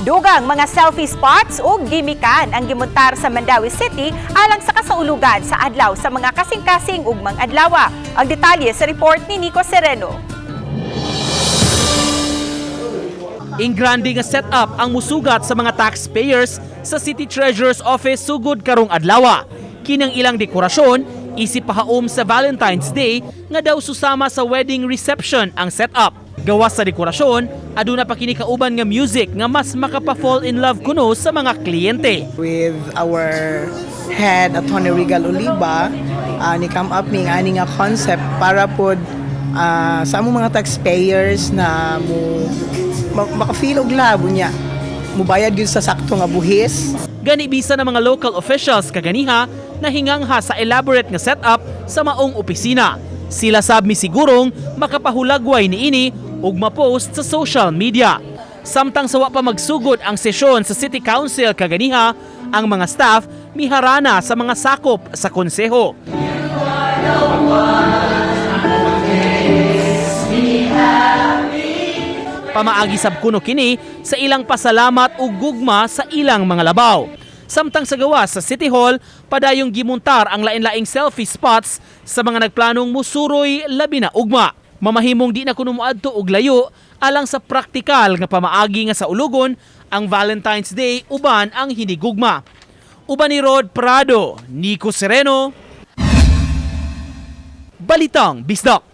Dugang mga selfie spots o gimikan ang gimuntar sa Mandawi City alang sa kasaulugan sa adlaw sa mga kasing-kasing ugmang adlaw. Ang detalye sa report ni Nico Sereno. Ingrande nga setup ang musugat sa mga taxpayers sa City Treasurer's Office sugod karong adlaw. Kinang ilang dekorasyon isip pahaom sa Valentine's Day nga daw susama sa wedding reception ang setup. Gawas sa dekorasyon, aduna pa kini kauban nga music nga mas makapa-fall in love kuno sa mga kliyente. With our head Attorney Regal Oliva, ni come up ning ani nga concept para pod sa among mga taxpayers na makafeel og love niya. Mubayad gyud sa sakto nga buhis. Gani bisa ng mga local officials kaganiha na hingangha sa elaborate nga setup sa maong opisina. Sila sab misigurong makapahulagway niini ug ma-post sa social media. Samtang sawa pa magsugod ang sesyon sa City Council kaganiha, ang mga staff miharana sa mga sakop sa konseho. Pamaagi sab kuno kini sa ilang pasalamat ug gugma sa ilang mga labaw. Samtang sa gawas sa City Hall, padayong gimuntar ang lain-laing selfie spots sa mga nagplanong musuroy labi na ugma. Mamahimong di na kuno moadto og layo alang sa praktikal nga pamaagi nga sa ulugon ang Valentine's Day uban ang hinigugma. Uban ni Rod Prado, Nico Sereno, Balitang Bisdak.